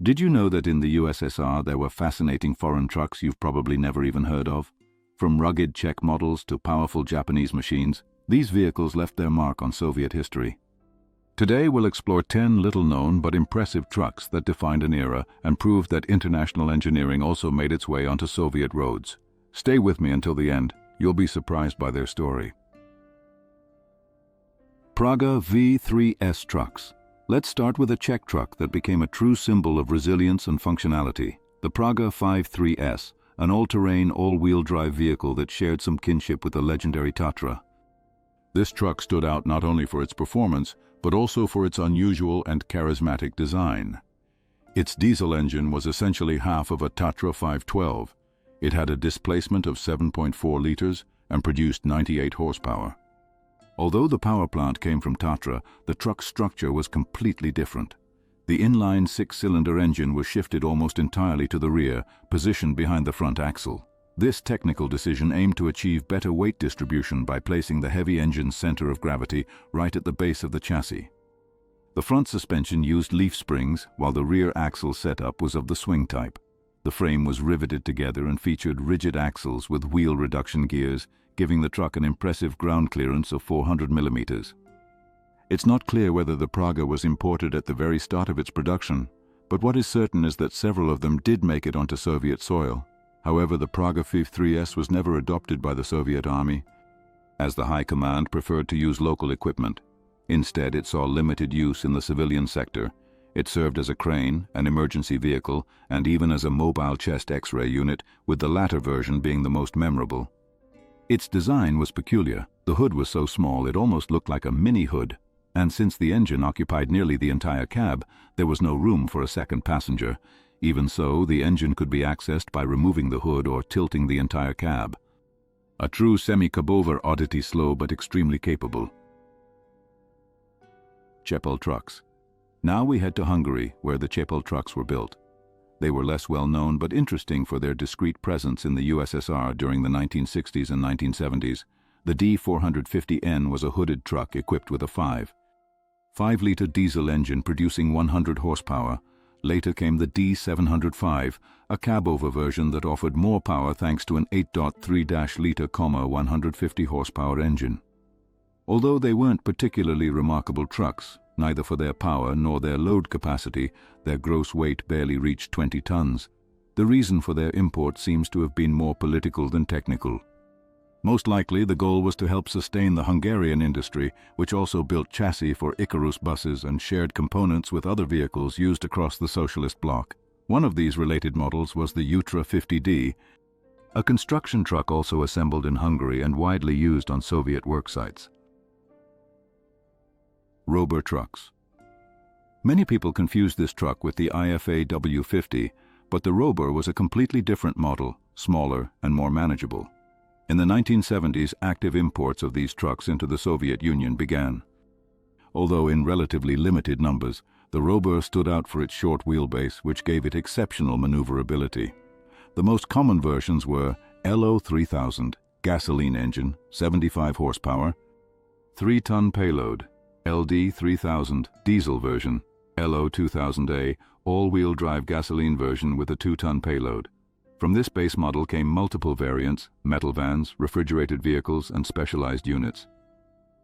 Did you know that in the USSR there were fascinating foreign trucks you've probably never even heard of? From rugged Czech models to powerful Japanese machines, these vehicles left their mark on Soviet history. Today we'll explore 10 little-known but impressive trucks that defined an era and proved that international engineering also made its way onto Soviet roads. Stay with me until the end. You'll be surprised by their story. Praga V3S trucks. Let's start with a Czech truck that became a true symbol of resilience and functionality. The Praga 53S, an all-terrain, all-wheel drive vehicle that shared some kinship with the legendary Tatra. This truck stood out not only for its performance, but also for its unusual and charismatic design. Its diesel engine was essentially half of a Tatra 512. It had a displacement of 7.4 liters and produced 98 horsepower. Although the power plant came from Tatra, the truck's structure was completely different. The inline six-cylinder engine was shifted almost entirely to the rear, positioned behind the front axle. This technical decision aimed to achieve better weight distribution by placing the heavy engine's center of gravity right at the base of the chassis. The front suspension used leaf springs, while the rear axle setup was of the swing type. The frame was riveted together and featured rigid axles with wheel reduction gears, giving the truck an impressive ground clearance of 400 millimeters. It's not clear whether the Praga was imported at the very start of its production, but what is certain is that several of them did make it onto Soviet soil. However, the Praga 53S was never adopted by the Soviet Army, as the High Command preferred to use local equipment. Instead, it saw limited use in the civilian sector. It served as a crane, an emergency vehicle, and even as a mobile chest X-ray unit, with the latter version being the most memorable. Its design was peculiar. The hood was so small it almost looked like a mini-hood, and since the engine occupied nearly the entire cab, there was no room for a second passenger. Even so, the engine could be accessed by removing the hood or tilting the entire cab. A true semi-cabover oddity, slow but extremely capable. Czech trucks. Now we head to Hungary, where the Czech trucks were built. They were less well known but interesting for their discreet presence in the USSR during the 1960s and 1970s. The D450N was a hooded truck equipped with a 5.5-liter diesel engine producing 100 horsepower. Later came the D705, a cab-over version that offered more power thanks to an 8.3-liter, 150 horsepower engine. Although they weren't particularly remarkable trucks, neither for their power nor their load capacity, their gross weight barely reached 20 tons. The reason for their import seems to have been more political than technical. Most likely, the goal was to help sustain the Hungarian industry, which also built chassis for Icarus buses and shared components with other vehicles used across the socialist bloc. One of these related models was the Utra 50D, a construction truck also assembled in Hungary and widely used on Soviet worksites. Rober trucks. Many people confuse this truck with the IFA W50, but the Rober was a completely different model, smaller and more manageable. In the 1970s, active imports of these trucks into the Soviet Union began. Although in relatively limited numbers, the Rober stood out for its short wheelbase, which gave it exceptional maneuverability. The most common versions were LO 3000, gasoline engine, 75 horsepower, 3-ton payload, LD 3000, diesel version, LO 2000A, all-wheel drive gasoline version with a 2-ton payload. From this base model came multiple variants, metal vans, refrigerated vehicles, and specialized units.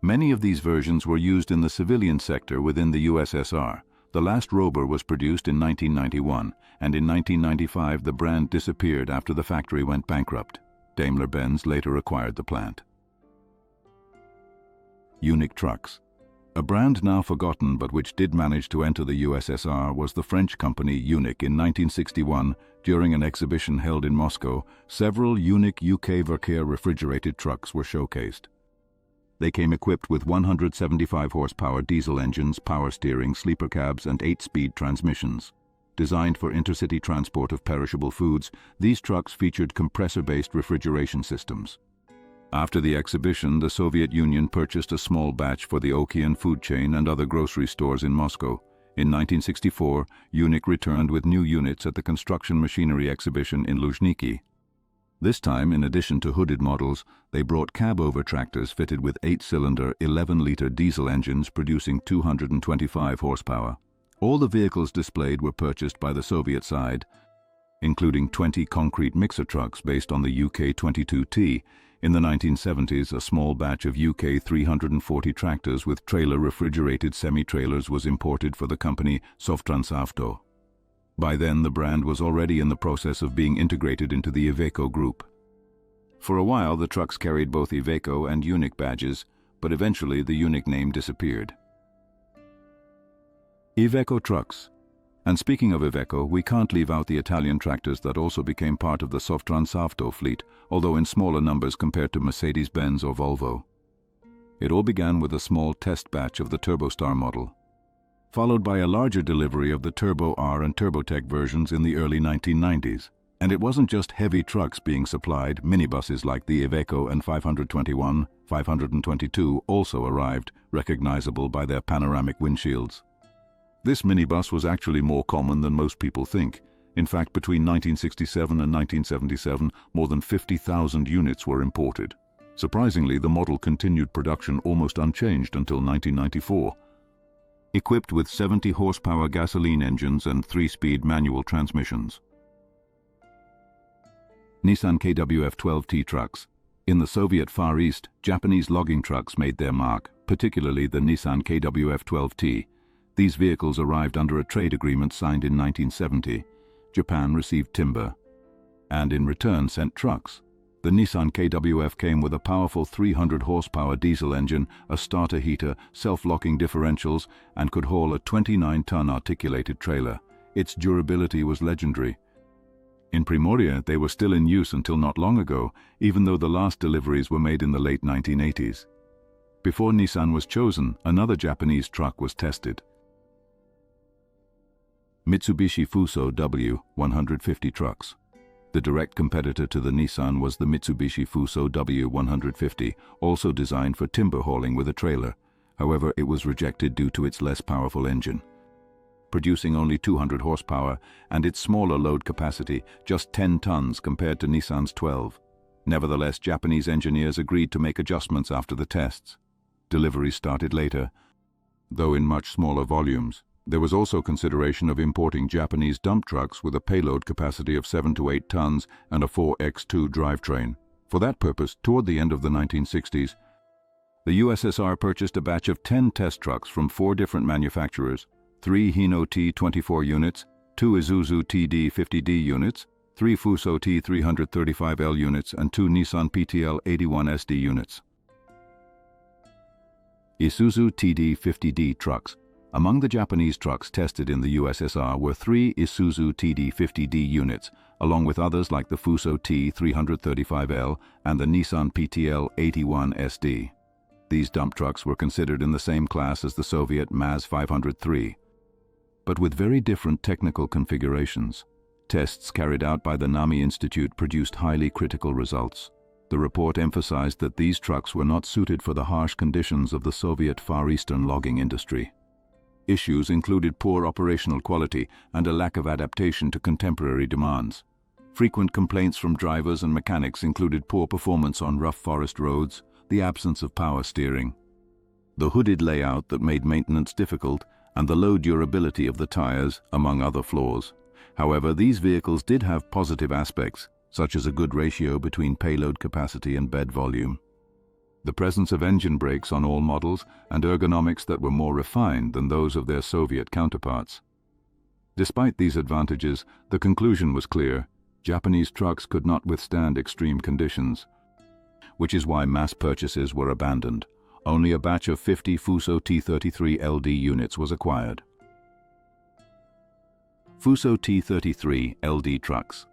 Many of these versions were used in the civilian sector within the USSR. The last Rober was produced in 1991, and in 1995 the brand disappeared after the factory went bankrupt. Daimler-Benz later acquired the plant. Unique trucks. A brand now forgotten but which did manage to enter the USSR was the French company Unic. In 1961, during an exhibition held in Moscow, several Unic UK Verkehr refrigerated trucks were showcased. They came equipped with 175 horsepower diesel engines, power steering, sleeper cabs, and 8-speed transmissions. Designed for intercity transport of perishable foods, these trucks featured compressor-based refrigeration systems. After the exhibition, the Soviet Union purchased a small batch for the Okean food chain and other grocery stores in Moscow. In 1964, Unic returned with new units at the construction machinery exhibition in Luzhniki. This time, in addition to hooded models, they brought cab-over tractors fitted with 8-cylinder, 11-liter diesel engines producing 225 horsepower. All the vehicles displayed were purchased by the Soviet side, including 20 concrete mixer trucks based on the UK-22T. In the 1970s, a small batch of UK-340 tractors with trailer-refrigerated semi-trailers was imported for the company Sovtransavto. By then, the brand was already in the process of being integrated into the Iveco group. For a while, the trucks carried both Iveco and UNIC badges, but eventually the UNIC name disappeared. Iveco trucks. And speaking of Iveco, we can't leave out the Italian tractors that also became part of the Sovtransavto fleet, although in smaller numbers compared to Mercedes-Benz or Volvo. It all began with a small test batch of the Turbostar model, followed by a larger delivery of the Turbo R and Turbotech versions in the early 1990s. And it wasn't just heavy trucks being supplied. Minibuses like the Iveco and 521, 522 also arrived, recognizable by their panoramic windshields. This minibus was actually more common than most people think. In fact, between 1967 and 1977, more than 50,000 units were imported. Surprisingly, the model continued production almost unchanged until 1994. Equipped with 70 horsepower gasoline engines and 3-speed manual transmissions. Nissan KWF-12T trucks. In the Soviet Far East, Japanese logging trucks made their mark, particularly the Nissan KWF-12T. These vehicles arrived under a trade agreement signed in 1970. Japan received timber, and in return sent trucks. The Nissan KWF came with a powerful 300 horsepower diesel engine, a starter heater, self-locking differentials, and could haul a 29-ton articulated trailer. Its durability was legendary. In Primoria, they were still in use until not long ago, even though the last deliveries were made in the late 1980s. Before Nissan was chosen, another Japanese truck was tested. Mitsubishi Fuso W150 trucks. The direct competitor to the Nissan was the Mitsubishi Fuso W150, also designed for timber hauling with a trailer. However, it was rejected due to its less powerful engine, producing only 200 horsepower, and its smaller load capacity, just 10 tons compared to Nissan's 12. Nevertheless, Japanese engineers agreed to make adjustments after the tests. Deliveries started later, though in much smaller volumes. There was also consideration of importing Japanese dump trucks with a payload capacity of 7 to 8 tons and a 4x2 drivetrain. For that purpose, toward the end of the 1960s, the USSR purchased a batch of 10 test trucks from 4 different manufacturers: 3 Hino T24 units, 2 Isuzu TD50D units, 3 Fuso T335L units, and 2 Nissan PTL 81SD units. Isuzu TD50D trucks. Among the Japanese trucks tested in the USSR were 3 Isuzu TD50D units, along with others like the Fuso T335L and the Nissan PTL 81SD. These dump trucks were considered in the same class as the Soviet MAZ 503, but with very different technical configurations. Tests carried out by the NAMI Institute produced highly critical results. The report emphasized that these trucks were not suited for the harsh conditions of the Soviet Far Eastern logging industry. Issues included poor operational quality and a lack of adaptation to contemporary demands. Frequent complaints from drivers and mechanics included poor performance on rough forest roads, the absence of power steering, the hooded layout that made maintenance difficult, and the low durability of the tires, among other flaws. However, these vehicles did have positive aspects, such as a good ratio between payload capacity and bed volume, the presence of engine brakes on all models, and ergonomics that were more refined than those of their Soviet counterparts. Despite these advantages, the conclusion was clear: Japanese trucks could not withstand extreme conditions, which is why mass purchases were abandoned. Only a batch of 50 Fuso T33 LD units was acquired. Fuso T33 LD trucks.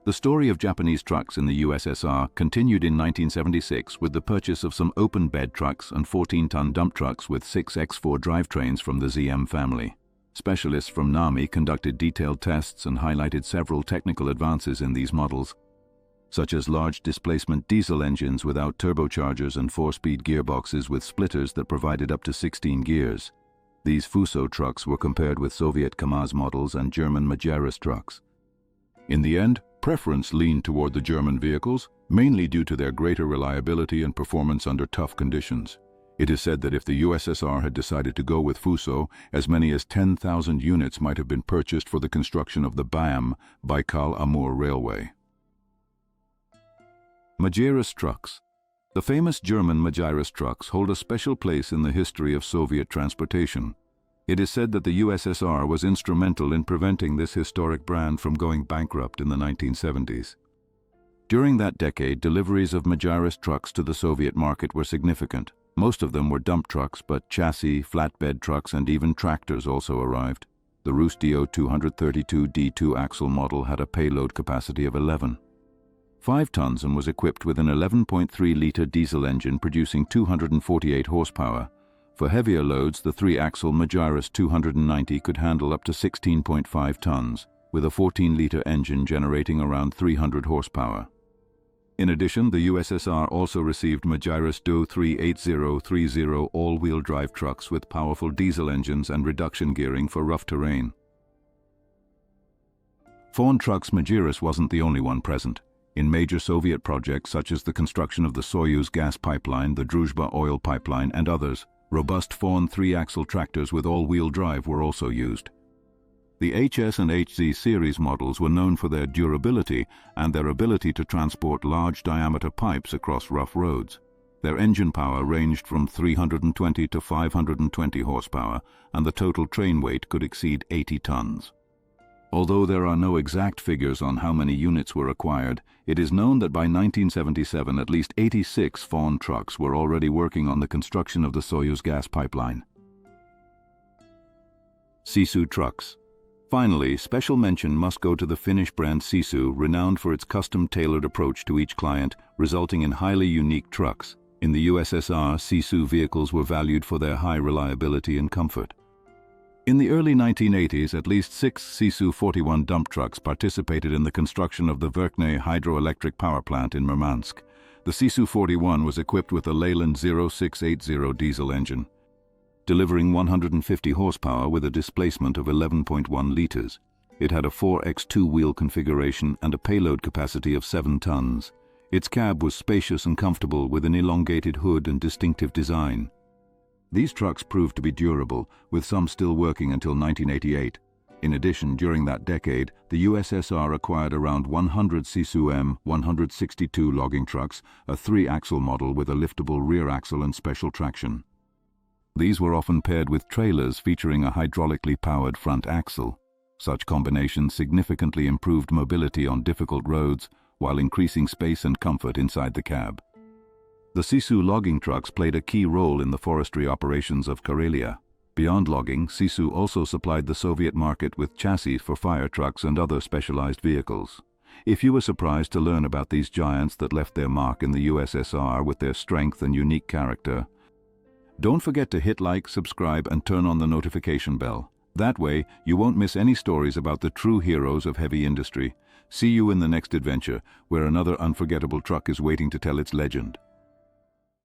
The story of Japanese trucks in the USSR continued in 1976 with the purchase of some open-bed trucks and 14-ton dump trucks with 6x4 drivetrains from the ZM family. Specialists from NAMI conducted detailed tests and highlighted several technical advances in these models, such as large displacement diesel engines without turbochargers and 4-speed gearboxes with splitters that provided up to 16 gears. These Fuso trucks were compared with Soviet KAMAZ models and German Majeris trucks. In the end, preference leaned toward the German vehicles, mainly due to their greater reliability and performance under tough conditions. It is said that if the USSR had decided to go with Fuso, as many as 10,000 units might have been purchased for the construction of the BAM, Baikal-Amur Railway. Majerus trucks. The famous German Majerus trucks hold a special place in the history of Soviet transportation. It is said that the USSR was instrumental in preventing this historic brand from going bankrupt in the 1970s. During that decade, deliveries of Majerus trucks to the Soviet market were significant. Most of them were dump trucks, but chassis, flatbed trucks, and even tractors also arrived. The Rus-Dio 232 D2 axle model had a payload capacity of 5 tons and was equipped with an 11.3-liter diesel engine producing 248 horsepower. For heavier loads, the 3-axle Majerus 290 could handle up to 16.5 tons, with a 14-liter engine generating around 300 horsepower. In addition, the USSR also received Majerus Do 38030 all-wheel drive trucks with powerful diesel engines and reduction gearing for rough terrain. Fawn Trucks Majerus wasn't the only one present. In major Soviet projects such as the construction of the Soyuz gas pipeline, the Druzhba oil pipeline, and others, robust Fawn 3-axle tractors with all-wheel drive were also used. The HS and HZ series models were known for their durability and their ability to transport large-diameter pipes across rough roads. Their engine power ranged from 320 to 520 horsepower, and the total train weight could exceed 80 tons. Although there are no exact figures on how many units were acquired, it is known that by 1977 at least 86 Fawn trucks were already working on the construction of the Soyuz gas pipeline. Sisu trucks. Finally, special mention must go to the Finnish brand Sisu, renowned for its custom-tailored approach to each client, resulting in highly unique trucks. In the USSR, Sisu vehicles were valued for their high reliability and comfort. In the early 1980s, at least 6 Sisu 41 dump trucks participated in the construction of the Verkhney hydroelectric power plant in Murmansk. The Sisu 41 was equipped with a Leyland 0680 diesel engine, delivering 150 horsepower with a displacement of 11.1 liters. It had a 4x2 wheel configuration and a payload capacity of 7 tons. Its cab was spacious and comfortable with an elongated hood and distinctive design. These trucks proved to be durable, with some still working until 1988. In addition, during that decade, the USSR acquired around 100 Sisu M162 logging trucks, a 3-axle model with a liftable rear axle and special traction. These were often paired with trailers featuring a hydraulically powered front axle. Such combinations significantly improved mobility on difficult roads while increasing space and comfort inside the cab. The Sisu logging trucks played a key role in the forestry operations of Karelia. Beyond logging, Sisu also supplied the Soviet market with chassis for fire trucks and other specialized vehicles. If you were surprised to learn about these giants that left their mark in the USSR with their strength and unique character, don't forget to hit like, subscribe, and turn on the notification bell. That way, you won't miss any stories about the true heroes of heavy industry. See you in the next adventure, where another unforgettable truck is waiting to tell its legend.